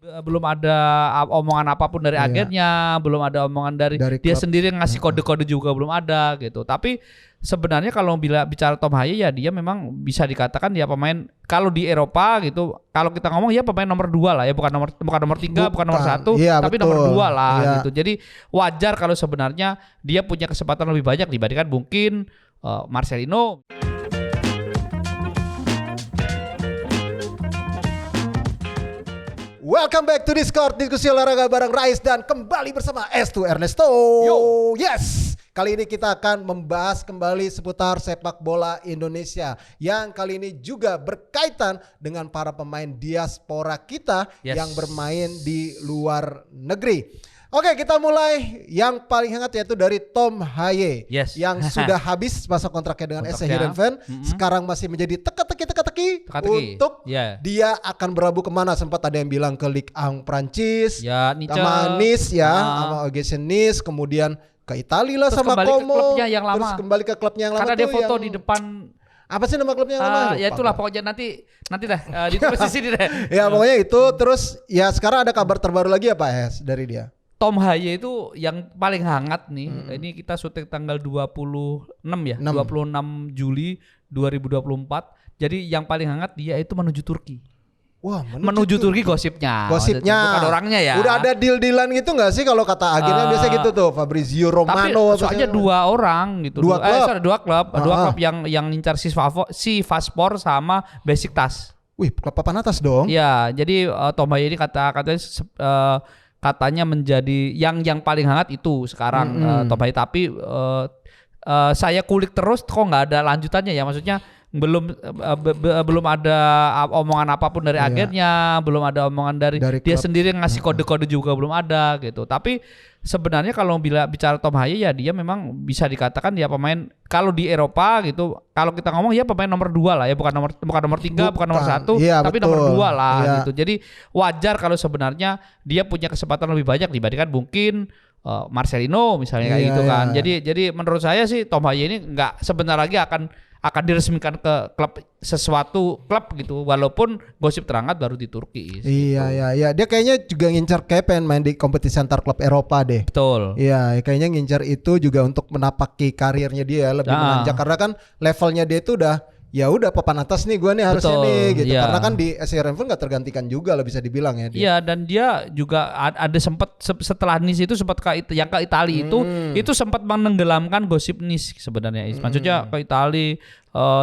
Belum ada omongan apapun dari agennya, belum ada omongan dari dia klub sendiri ngasih kode-kode juga belum ada gitu. Tapi sebenarnya kalau bicara Tom Haye ya dia memang bisa dikatakan dia pemain kalau di Eropa gitu. Kalau kita ngomong ya pemain nomor 2 lah ya, bukan nomor 3, bukan nomor 1, tapi betul. Nomor 2 lah gitu. Jadi wajar kalau sebenarnya dia punya kesempatan lebih banyak dibandingkan mungkin Marcelino. Welcome back to Discord, diskusi olahraga bareng Rais dan kembali bersama S2 Ernesto. Yo. Yes, kali ini kita akan membahas kembali seputar sepak bola Indonesia yang kali ini juga berkaitan dengan para pemain diaspora kita yang bermain di luar negeri. Oke, kita mulai yang paling hangat yaitu dari Tom Haye yang sudah habis masa kontraknya dengan SC Heerenveen. Sekarang masih menjadi teka-teki untuk dia akan berlabuh kemana. Sempat ada yang bilang ke Ligue 1 Prancis, sama Nice sama OGC Nice, kemudian ke Italia lah sama Como, terus kembali ke klubnya yang lama. Karena dia foto di depan. Apa sih nama klubnya yang lama? Ya itulah pokoknya nanti dah ditulis di sini deh. Ya pokoknya itu. Terus ya sekarang ada kabar terbaru lagi ya Pak Es dari dia. Tom Haye itu yang paling hangat nih. Ini kita syuting tanggal 26 ya, 26 Juli 2024. Jadi yang paling hangat dia itu menuju Turki. Wah, menuju Turki gosipnya. Bukan orangnya ya. Udah ada deal-dealan gitu nggak sih kalau kata agennya biasa gitu tuh, Fabrizio Romano. Tapi soalnya 2 orang gitu. Dua klub yang ngincar si Vaspor sama Besiktas. Wih, klub papan atas dong. Iya, jadi Tom Haye ini katanya menjadi yang paling hangat itu sekarang Tom Haye. Tapi saya kulik terus kok nggak ada lanjutannya ya, maksudnya belum ada omongan apapun dari agennya, belum ada omongan dari dia sendiri ngasih kode-kode juga belum ada gitu. Tapi sebenarnya kalau bicara Tom Haye ya dia memang bisa dikatakan dia pemain kalau di Eropa gitu. Kalau kita ngomong ya pemain nomor 2 lah ya, bukan nomor 3, bukan nomor 1, tapi betul. Nomor 2 lah gitu. Jadi wajar kalau sebenarnya dia punya kesempatan lebih banyak dibandingkan mungkin Marcelino misalnya kayak gitu kan. Jadi menurut saya sih Tom Haye ini nggak sebentar lagi akan diresmikan ke sesuatu klub gitu, walaupun gosip terhangat baru di Turki. Iya. Dia kayaknya juga ngincar kayak pengen main di kompetisi antar klub Eropa deh. Betul. Iya, kayaknya ngincar itu juga untuk menapaki karirnya dia lebih menanjak, karena kan levelnya dia itu udah papan atas nih gue nih harusnya nih gitu. Karena kan di SC Heerenveen nggak tergantikan juga lah bisa dibilang ya dia. Iya, dan dia juga ada sempat setelah Nice itu sempat ke Italia itu sempat menenggelamkan gosip Nice sebenarnya. Maksudnya ke Italia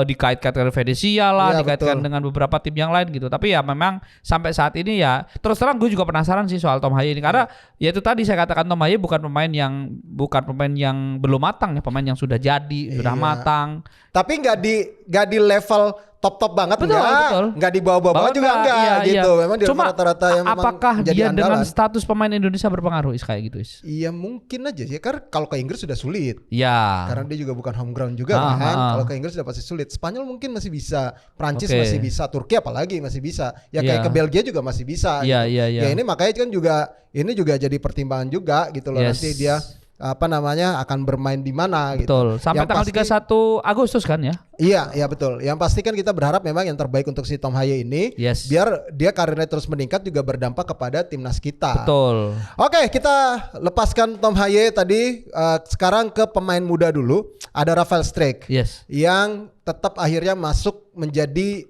dikaitkan dengan Venezia lah, dikaitkan dengan beberapa tim yang lain gitu. Tapi ya memang sampai saat ini ya terus terang gue juga penasaran sih soal Tom Haye ini, karena ya itu tadi saya katakan Tom Haye bukan pemain yang belum matang ya, pemain yang sudah jadi, sudah matang. Tapi nggak di level top banget, nggak di bawah juga enggak gitu. Memang di rata-rata yang apakah dia dengan status pemain Indonesia berpengaruh kayak gitu Is? Iya mungkin aja sih, karena kalau ke Inggris sudah sulit. Iya. Karena dia juga bukan home ground juga kan. Kalau ke Inggris sudah pasti sulit. Spanyol mungkin masih bisa, Prancis masih bisa, Turki apalagi masih bisa. Ya kayak ke Belgia juga masih bisa. Iya. Ya ini makanya kan ini juga jadi pertimbangan juga gitu loh. Nanti dia akan bermain di mana gitu. Betul. Sampai tanggal 31 Agustus kan ya? Iya betul. Yang pasti kan kita berharap memang yang terbaik untuk si Tom Haye ini, biar dia karirnya terus meningkat juga berdampak kepada timnas kita. Betul. Oke, kita lepaskan Tom Haye tadi. Sekarang ke pemain muda dulu. Ada Rafael Struijk yang tetap akhirnya masuk menjadi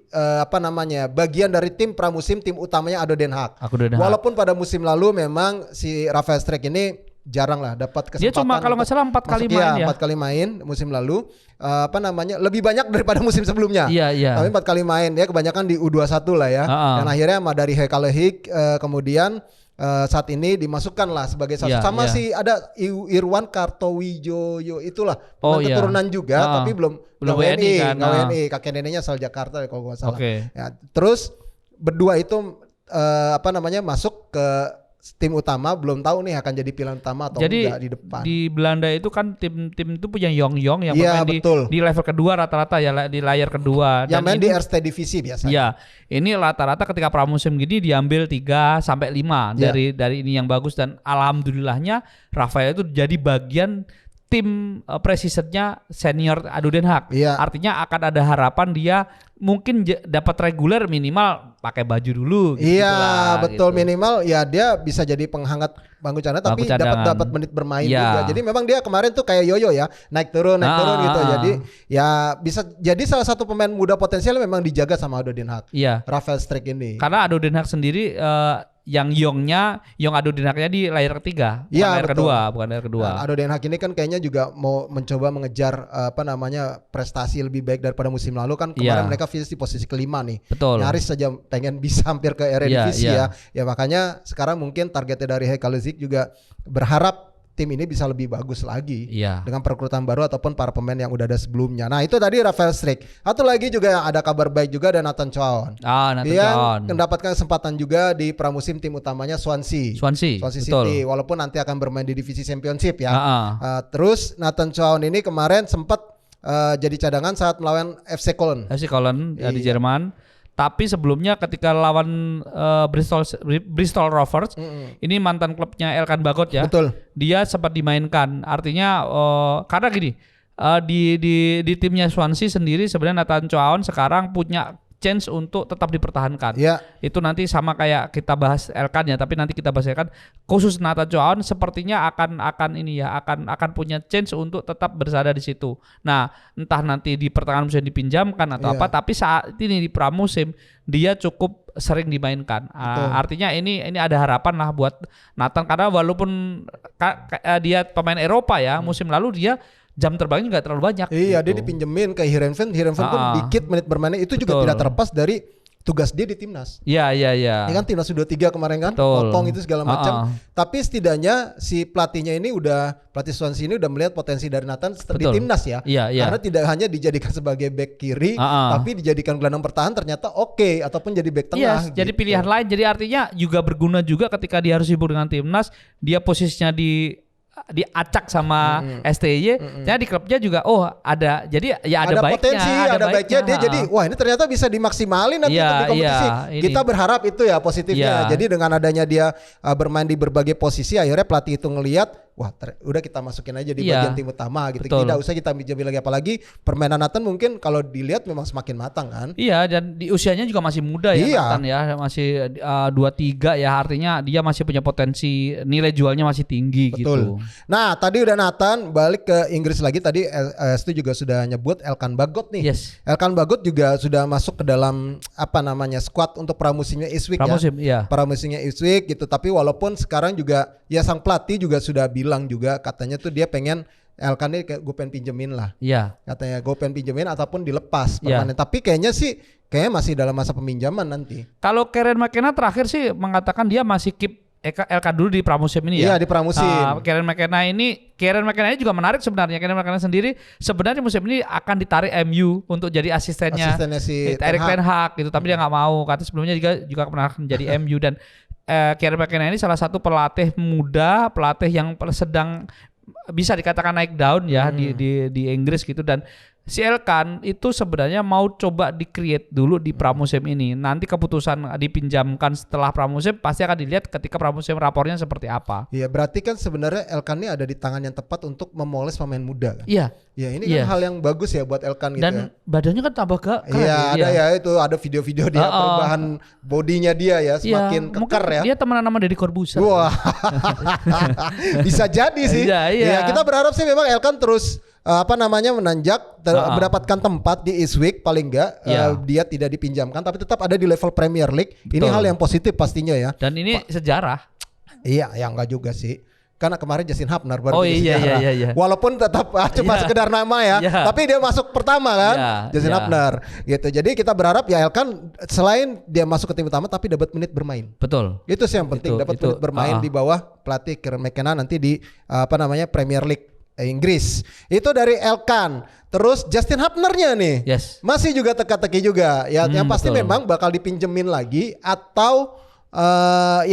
bagian dari tim pramusim, tim utamanya ADO Den Haag. Walaupun pada musim lalu memang si Rafael Struijk ini jarang lah dapat kesempatan. Dia cuma kalau nggak salah 4 kali main ya. 4 kali main musim lalu. Lebih banyak daripada musim sebelumnya. Iya. Tapi 4 kali main ya, kebanyakan di U21 lah ya. Dan akhirnya dari Hekalehik kemudian saat ini dimasukkan lah sebagai sama si ada Irwan Kartowijoyo itulah keturunan juga, tapi belum WNI, kakek neneknya asal Jakarta kalau nggak salah. Ya, terus berdua itu masuk ke tim utama, belum tahu nih akan jadi pilihan utama atau enggak di depan. Di Belanda itu kan tim itu punya Yong yang bermain di level kedua rata-rata ya, di layar kedua. Yang main di Eerste Divisi biasanya. Iya, ini rata-rata ketika pramusim gini diambil 3 sampai 5 dari ini yang bagus, dan alhamdulillahnya Rafael itu jadi bagian tim precisionnya senior Ado Den Haag. Iya. Artinya akan ada harapan dia mungkin dapat reguler minimal pakai baju dulu. Iya, betul, gitu. minimal ya dia bisa jadi penghangat bangku cadangan tapi dapat menit bermain juga. Jadi memang dia kemarin tuh kayak yoyo ya, naik turun gitu. Jadi ya bisa jadi salah satu pemain muda potensial memang dijaga sama Ado Den Haag. Iya. Rafael Struijk ini. Karena Ado Den Haag sendiri yang Yong Ado Den Haag-nya di layar ketiga, bukan layar kedua. Nah, Ado Den Haag ini kan kayaknya juga mau mencoba mengejar prestasi lebih baik daripada musim lalu kan. Kemarin mereka finish di posisi kelima nih. Betul. Nyaris saja pengen bisa hampir ke Eredivisie ya. Ya makanya sekarang mungkin targetnya dari Haikal Zik juga berharap tim ini bisa lebih bagus lagi dengan perekrutan baru ataupun para pemain yang udah ada sebelumnya. Nah itu tadi Rafael Struijk. Atau lagi juga ada kabar baik juga dan Nathan Chow. Dia mendapatkan kesempatan juga di pramusim tim utamanya Swansea City. Walaupun nanti akan bermain di divisi Championship ya. Terus Nathan Chow ini kemarin sempat jadi cadangan saat melawan FC Köln di Jerman. Tapi sebelumnya ketika lawan Bristol Rovers, ini mantan klubnya Elkan Bagot ya. Betul. Dia sempat dimainkan. Artinya karena gini, di timnya Swansea sendiri sebenarnya Nathan Chow sekarang punya chance untuk tetap dipertahankan. Itu nanti sama kayak kita bahas Elkan ya, tapi nanti kita bahas Elkan. Khusus Nathan Chow sepertinya akan punya chance untuk tetap bersada di situ. Nah, entah nanti di pertengahan musim dipinjamkan atau apa, tapi saat ini di pramusim dia cukup sering dimainkan. Artinya ini ada harapan lah buat Nathan, karena walaupun dia pemain Eropa ya, musim lalu dia jam terbangnya nggak terlalu banyak. Iya, dia dipinjemin ke Heerenveen pun dikit menit bermainnya. Itu juga tidak terlepas dari tugas dia di timnas. Iya. Ini kan timnas U23 kemarin kan, potong itu segala macam. Tapi setidaknya si pelatih Swansea ini udah melihat potensi dari Nathan di timnas ya. Karena tidak hanya dijadikan sebagai back kiri, tapi dijadikan gelandang bertahan ternyata oke, ataupun jadi back tengah. Jadi pilihan lain. Jadi artinya juga berguna juga ketika dia harus sibuk dengan timnas, dia posisinya diacak sama STY, jadi di klubnya juga ada, jadi ya ada baiknya, potensi, ada baiknya dia jadi wah ini ternyata bisa dimaksimalin nanti di kompetisi. Kita berharap itu ya positifnya. Jadi dengan adanya dia bermain di berbagai posisi, akhirnya pelatih itu ngelihat wah udah kita masukin aja di bagian tim utama gitu. Tidak usah kita pinjam lagi, apalagi permainan Nathan mungkin kalau dilihat memang semakin matang kan. Iya, dan di usianya juga masih muda ya Nathan ya, masih 23 ya, artinya dia masih punya potensi, nilai jualnya masih tinggi. Gitu. Nah tadi udah Nathan, balik ke Inggris lagi. Tadi Stu juga sudah nyebut Elkan Bagot nih. Elkan Bagot juga sudah masuk ke dalam squad untuk pramusimnya Ipswich pramusimnya Ipswich gitu. Tapi walaupun sekarang juga ya sang pelatih juga sudah bilang juga, katanya tuh dia pengen Elkan ini gue pengen pinjemin lah. Katanya gue pengen pinjemin ataupun dilepas permanen. Tapi kayaknya masih dalam masa peminjaman nanti. Kalau Kieran McKenna terakhir sih mengatakan dia masih keep Elkan dulu di pramusim ini ya. Iya, di pramusim. Kieran McKenna ini juga menarik sebenarnya. Kieran McKenna sendiri sebenarnya musim ini akan ditarik MU untuk jadi asistennya si Erik ten Hag gitu, tapi dia nggak mau. Katanya sebelumnya juga pernah menjadi MU, dan Kieran McKenna ini salah satu pelatih muda, pelatih yang sedang bisa dikatakan naik daun ya di Inggris gitu. Dan si Elkan itu sebenarnya mau coba di-create dulu di pramusim ini. Nanti keputusan dipinjamkan setelah pramusim pasti akan dilihat ketika pramusim rapornya seperti apa. Iya, berarti kan sebenarnya Elkan ini ada di tangan yang tepat untuk memoles pemain muda kan? Iya. Ya ini kan hal yang bagus ya buat Elkan gitu. Dan badannya kan tambah keren. Iya, ada video-video dia perubahan bodinya dia ya, semakin kekar ya. Dia temenan sama Deddy Corbuzier. Wah. Bisa jadi sih. Iya, kita berharap sih memang Elkan terus menanjak, mendapatkan tempat di Ipswich paling enggak. Dia tidak dipinjamkan tapi tetap ada di level Premier League. Ini hal yang positif pastinya ya. Dan ini sejarah. Iya, ya enggak juga sih. Karena kemarin Justin Hubner baru sejarah. Iya. Walaupun tetap cuma sekedar nama ya, tapi dia masuk pertama kan, Justin Hubner gitu. Jadi kita berharap ya Elkan selain dia masuk ke tim utama tapi dapat menit bermain. Betul. Itu sih yang penting, dapat menit bermain di bawah pelatih Kieran McKenna nanti di Premier League Inggris. Itu dari Elkan. Terus Justin Hubner-nya nih masih juga teka-teki juga ya. Yang pasti memang bakal dipinjemin lagi atau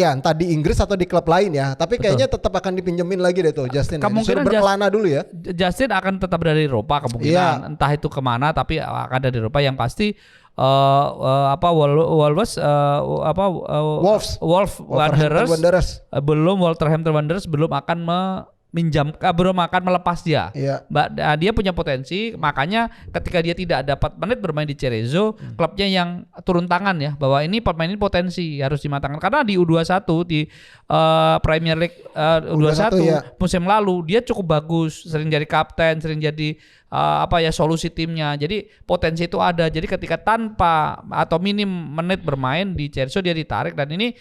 entah di Inggris atau di klub lain ya. Tapi kayaknya tetap akan dipinjemin lagi deh tuh Justin. Kemungkinan berkelana dulu ya. Justin akan tetap berada di Eropa kemungkinan. Entah itu kemana tapi akan ada di Eropa. Yang pasti Wolverhampton Wanderers belum akan belum akan melepas dia. Iya. Dia punya potensi, makanya ketika dia tidak dapat menit bermain di Cerezo, klubnya yang turun tangan ya bahwa ini pemain ini potensi harus dimatangkan. Karena di U21 di Premier League U21 ya. musim lalu dia cukup bagus, sering jadi kapten, sering jadi solusi timnya. Jadi potensi itu ada. Jadi ketika tanpa atau minim menit bermain di Cerezo dia ditarik, dan ini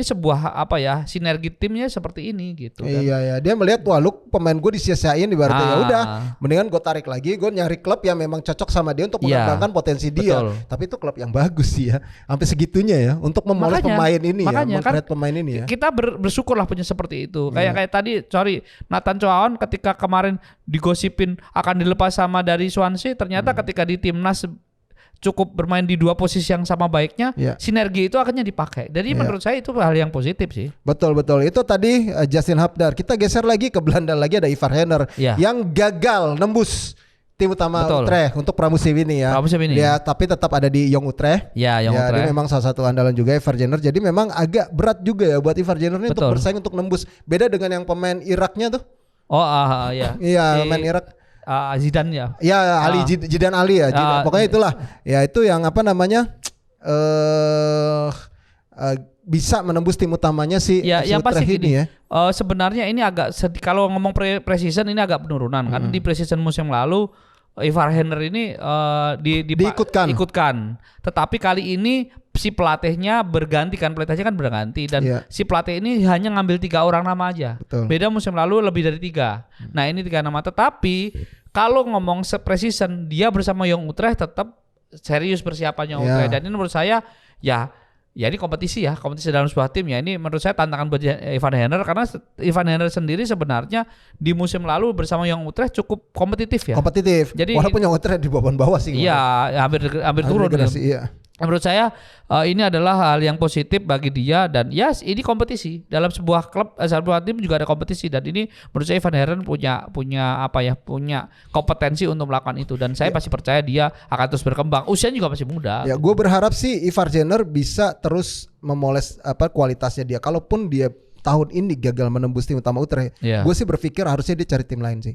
sebuah sinergi timnya seperti ini gitu. Iya, dia melihat wah lu pemain gue disia-siain ibaratnya, ya udah mendingan gue tarik lagi, gue nyari klub yang memang cocok sama dia untuk mengembangkan potensi dia. Betul. Tapi itu klub yang bagus sih ya, sampai segitunya ya untuk memoles pemain ini meng-create pemain ini ya. Kita bersyukurlah punya seperti itu. Kayak tadi Nathan Choaon ketika kemarin digosipin akan dilepas sama dari Swansea, ternyata ketika di timnas cukup bermain di dua posisi yang sama baiknya, sinergi itu akhirnya dipakai. Jadi menurut saya itu hal yang positif sih. Betul. Itu tadi Justin Hapdar. Kita geser lagi ke Belanda lagi, ada Ivar Henner yang gagal nembus tim utama Utrecht untuk pramusim ini ya. Dia tapi tetap ada di Jong Utrecht. Jong Utrecht. Dia memang salah satu andalan juga Ivar Jenner. Jadi memang agak berat juga ya buat Ivar Jenner ini untuk bersaing untuk nembus. Beda dengan yang pemain Iraknya tuh. Iya, pemain Irak. Zidane ya. Ya, Zidane Ali ya. Pokoknya itulah. Ya itu yang bisa menembus tim utamanya si yang pasti ini ya. Sebenarnya ini agak kalau ngomong pre-season ini agak penurunan kan. Di pre-season musim lalu Ivar Henner ini diikutkan. Tetapi kali ini si pelatihnya berganti kan, pelatihnya kan berganti dan si pelatih ini hanya ngambil 3 orang nama aja. Betul. Beda musim lalu lebih dari 3. Nah, ini 3 nama, tetapi kalau ngomong pre-season dia bersama Jong Utrecht tetap serius persiapannya Utrecht, dan ini menurut saya ya ini kompetisi dalam sebuah tim ya. Ini menurut saya tantangan buat Ivan Henner, karena Ivan Henner sendiri sebenarnya di musim lalu bersama Jong Utrecht cukup kompetitif ya. Jadi walaupun Jong Utrecht di bawah sih. Iya, hampir turun. Menurut saya ini adalah hal yang positif bagi dia, dan ini kompetisi dalam sebuah klub, sebuah tim juga ada kompetisi, dan ini menurut saya Ivan Henner punya kompetensi untuk melakukan itu, dan saya pasti percaya dia akan terus berkembang. Usianya juga masih muda. Ya, gue berharap sih Ivar Jenner bisa terus memoles kualitasnya dia. Kalaupun dia tahun ini gagal menembus tim utama Utrecht, gue sih berpikir harusnya dia cari tim lain sih.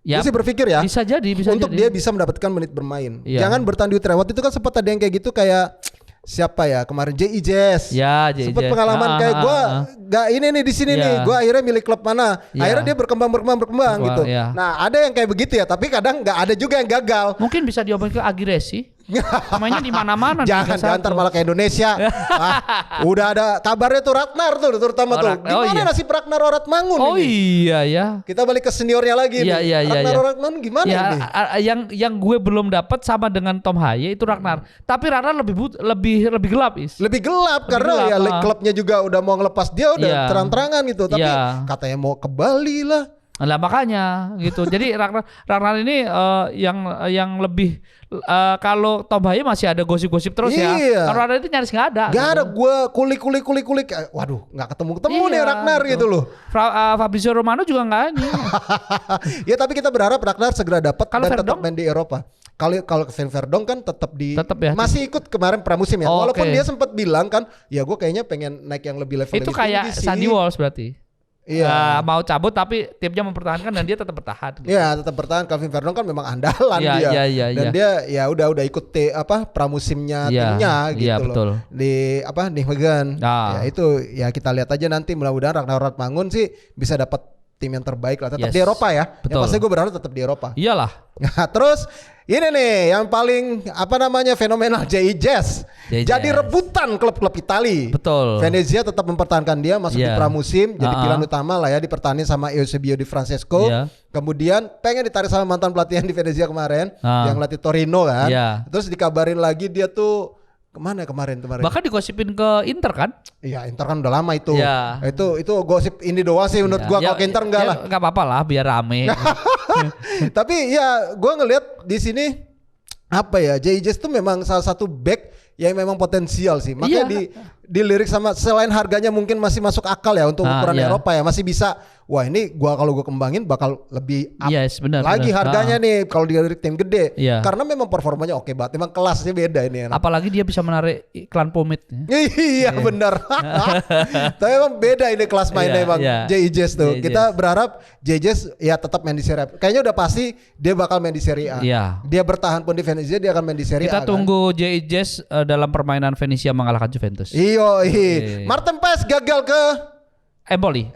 Gue sih berpikir ya, bisa jadi untuk dia bisa mendapatkan menit bermain. Jangan bertahan di Utrecht. Waktu itu kan sempat ada yang kayak gitu, kayak siapa ya kemarin, J.I. Jazz. Sempat pengalaman kayak gue gak ini nih di sini nih. Gue akhirnya milih klub mana. Akhirnya dia berkembang gitu. Nah, ada yang kayak begitu ya, tapi kadang gak ada juga yang gagal. Mungkin bisa diomongin ke Agiresi. Mainnya di mana-mana. Jangan ntar malah ke Indonesia. Udah ada kabarnya tuh Ragnar tuh terutama tuh. Gimana nasib Ragnar Oratmangun ini? Oh iya ya. Kita balik ke seniornya lagi nih. Ragnar Oratmangun gimana nih? Yang gue belum dapat sama dengan Tom Haye itu Ragnar. Tapi Ragnar lebih gelap, Lebih gelap karena klubnya juga udah mau ngelepas dia, udah terang-terangan gitu. Tapi katanya mau ke Bali lah. Lah makanya gitu. Jadi Ragnar ini yang lebih kalau Tom Haye masih ada gosip-gosip terus ya. Kalau Ragnar itu nyaris nggak ada. Gak ada, gue kulik. Waduh, nggak ketemu nih Ragnar gitu loh. Fabrizio Romano juga nggak ini. Ya tapi kita berharap Ragnar segera dapat dan tetap main di Eropa. Kalau Van Verdonk kan tetap masih ikut kemarin pramusim ya. Walaupun dia sempat bilang kan, ya gue kayaknya pengen naik yang lebih level itu kayak Sandy Walsh berarti. Mau cabut tapi timnya mempertahankan dan dia tetap bertahan. Iya, tetap bertahan. Calvin Verdonk kan memang andalan dia. Dan dia ya udah ikut pramusimnya timnya gitu loh. Betul. Di Nijmegen. Ya itu ya kita lihat aja nanti, mudah-mudahan Ragnar Oratmangun sih bisa dapat tim yang terbaik lah, tetap di Eropa ya. Betul. Yang pasti gue berharap tetap di Eropa. Iyalah. Nah, terus ini nih yang paling fenomenal, J.I. Jazz. Jadi rebutan klub-klub Itali. Betul. Venezia tetap mempertahankan dia masuk di pramusim, jadi pilihan utama lah ya, dipertahankan sama Eusebio Di Francesco. Kemudian pengen ditarik sama mantan pelatihan di Venezia kemarin, yang latih Torino kan. Terus dikabarin lagi dia tuh kemana kemarin? Bahkan digosipin ke Inter kan? Iya, Inter kan udah lama itu. Itu gosip ini doang sih menurut gua. Kalau ke Inter enggak lah. Enggak apa-apa lah biar rame. Tapi ya gua ngelihat di sini J.I. Jazz itu memang salah satu back yang memang potensial sih. Makanya dilirik sama, selain harganya mungkin masih masuk akal ya untuk ukuran Eropa ya, masih bisa wah ini kalau gue kembangin bakal lebih up benar, lagi benar. harganya nih kalau dia dari tim gede. Iya. Karena memang performanya oke banget, memang kelasnya beda ini. Apalagi dia bisa menarik iklan pomade. Iya benar. Tapi emang beda ini kelas mainnya emang JIJS tuh. Kita berharap JIJS ya tetap main di Serie A. Kayaknya udah pasti dia bakal main di Serie A. Iya. Dia bertahan pun di Venezia, dia akan main di Serie A. Kita tunggu JIJS dalam permainan Venezia mengalahkan Juventus. Martin Paes gagal ke Empoli.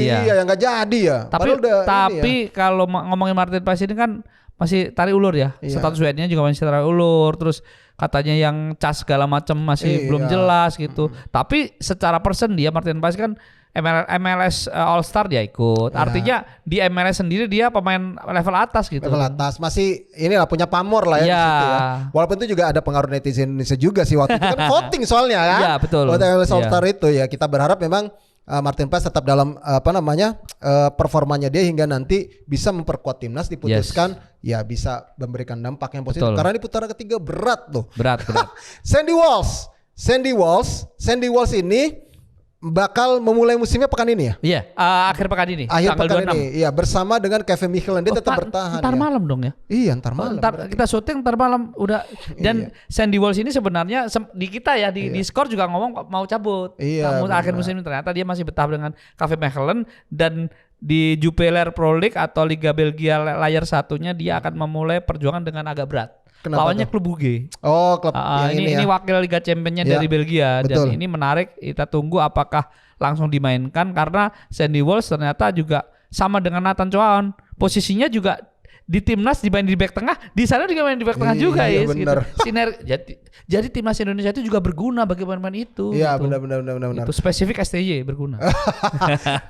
Iya yang nggak jadi ya. Tapi kalau ngomongin Martin Paes ini kan masih tarik ulur ya. Status WN-nya juga masih tarik ulur. Terus katanya yang cas segala macam masih belum jelas gitu. Tapi secara person dia Martin Paes kan MLS All Star dia ikut. Artinya di MLS sendiri dia pemain level atas gitu. Level atas masih inilah punya pamor lah ya di situ ya. Walaupun itu juga ada pengaruh netizen Indonesia juga sih waktu itu kan voting soalnya kan. Iya betul. Waktu MLS All Star itu ya kita berharap memang Martin Paes tetap dalam performanya dia hingga nanti bisa memperkuat timnas diputuskan ya bisa memberikan dampak yang positif. Karena di putaran ketiga berat loh. Berat. Sandy Walsh ini bakal memulai musimnya pekan ini ya? Iya, akhir pekan ini. Akhir pekan ini, iya bersama dengan Kevin Michelen dia tetap bertahan. Ntar malam dong ya? Iya, ntar malam. Kita syuting ntar malam udah. Dan Sandy Walsh ini sebenarnya di kita ya di Discord juga ngomong mau cabut. Iya. Akhir musim ini ternyata dia masih betah dengan Kevin Michelen dan di Jupiler Pro League atau Liga Belgia layar satunya dia akan memulai perjuangan dengan agak berat. Kenapa lawannya tuh? klub Brugge. Oh, klub ini wakil Liga Championnya dari Belgia. Betul. Dan ini menarik. Kita tunggu apakah langsung dimainkan karena Sandy Walsh ternyata juga sama dengan Nathan Choaon. Posisinya juga di timnas dimain di back tengah, di sana juga main di back tengah juga ya. Gitu. Jadi timnas Indonesia itu juga berguna bagi pemain-pemain itu. Iya, gitu. benar. Itu spesifik STY berguna.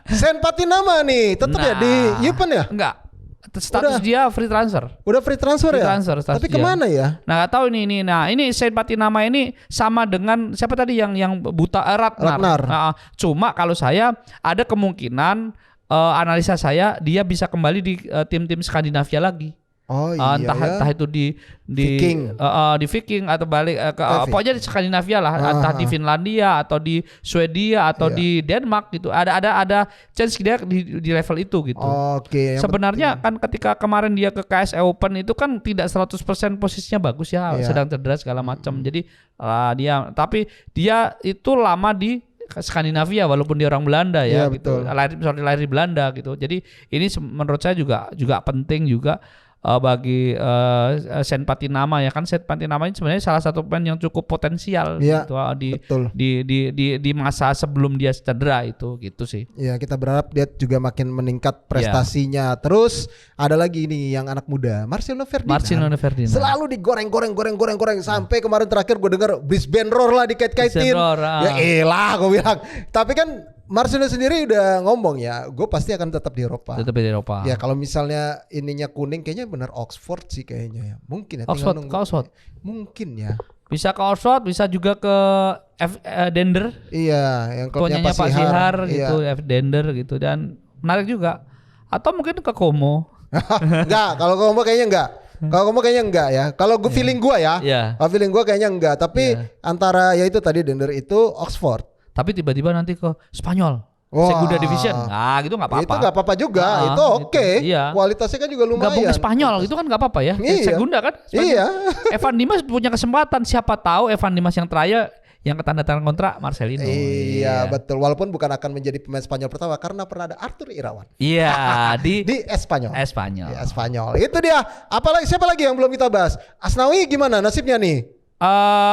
Sen Patinama nih, tetap ya di Yupen ya? Enggak. Status dia free transfer. Udah free transfer ya? Tapi kemana ya? Nah nggak tahu ini. Nah ini Saint Patinama ini sama dengan siapa tadi yang buta Ratnar. Nah, cuma kalau saya ada kemungkinan analisa saya dia bisa kembali di tim-tim Skandinavia lagi. Oh iya. Entah itu di Viking. Di Viking atau balik ke pokoknya di Skandinavia lah, entah di Finlandia atau di Swedia atau di Denmark gitu. Ada chance dia di level itu gitu. Oke. Sebenarnya kan ketika kemarin dia ke KSE Open itu kan tidak 100% posisinya bagus ya, sedang cedera segala macam. Jadi tapi dia itu lama di Skandinavia walaupun dia orang Belanda ya gitu. Lahir di Belanda gitu. Jadi ini menurut saya juga penting juga bagi Sen Patinama ya kan. Sen Patinama ini sebenarnya salah satu pemain yang cukup potensial gitu, di masa sebelum dia cedera itu gitu sih. Ya kita berharap dia juga makin meningkat prestasinya. Terus ada lagi ini yang anak muda Marcelo Ferdinand. Selalu digoreng sampai kemarin terakhir gue dengar Brisbane Roar lah dikait-kaitin. Ya elah gue bilang. Tapi kan Marcelo sendiri udah ngomong ya, gue pasti akan tetap di Eropa. Ya kalau misalnya ininya kuning, kayaknya benar Oxford sih kayaknya ya. Mungkin ya. Oxford. Mungkin ya. Bisa ke Oxford, bisa juga ke Dender. Iya, yang klubnya Pasihar gitu, F Dender gitu, dan menarik juga. Atau mungkin ke Como. Enggak, kalau Como kayaknya enggak. Kalau kamu kayaknya enggak ya. Kalau gue feeling gue ya. Kalau feeling gue kayaknya enggak. Tapi antara ya itu tadi Dender itu Oxford. Tapi tiba-tiba nanti ke Spanyol, Segunda Division. Nah gitu gak apa-apa. Itu gak apa-apa juga, itu oke. Iya. Kualitasnya kan juga lumayan. Gabung ke Spanyol itu kan gak apa-apa ya. Segunda kan Spanyol. Iya. Evan Dimas punya kesempatan. Siapa tahu Evan Dimas yang terakhir yang ketandatangan kontrak Marcelino. Iya betul. Walaupun bukan akan menjadi pemain Spanyol pertama karena pernah ada Arthur Irawan. Iya di Espanyol. Espanyol. Di Espanyol. Itu dia. Apalagi siapa lagi yang belum kita bahas? Asnawi gimana nasibnya nih?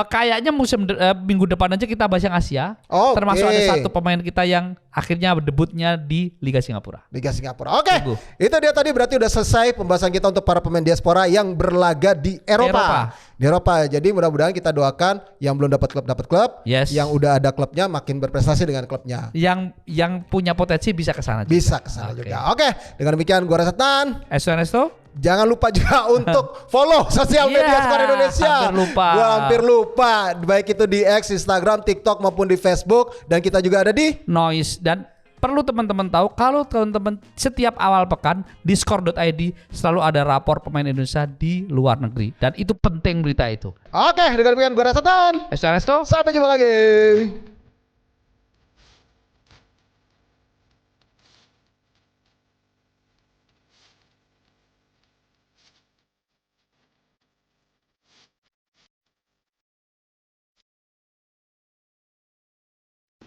Kayaknya minggu depan aja kita bahas yang Asia. Termasuk ada satu pemain kita yang akhirnya debutnya di Liga Singapura. Oke. Itu dia tadi berarti udah selesai pembahasan kita untuk para pemain diaspora yang berlaga di Eropa. Di Eropa. Jadi mudah-mudahan kita doakan yang belum dapat klub. Yang udah ada klubnya makin berprestasi dengan klubnya. Yang punya potensi bisa ke sana juga. Bisa ke sana juga. Oke. Dengan demikian gua Rasetan. Ernesto. Jangan lupa juga untuk follow sosial media Sport Indonesia. Hampir lupa. Baik itu di X, Instagram, TikTok maupun di Facebook. Dan kita juga ada di Noise. Dan perlu teman-teman tahu kalau teman-teman setiap awal pekan di skor.id selalu ada rapor pemain Indonesia di luar negeri. Dan itu penting berita itu. Oke, dengan demikian gue Rasetan. Ernesto. Sampai jumpa lagi.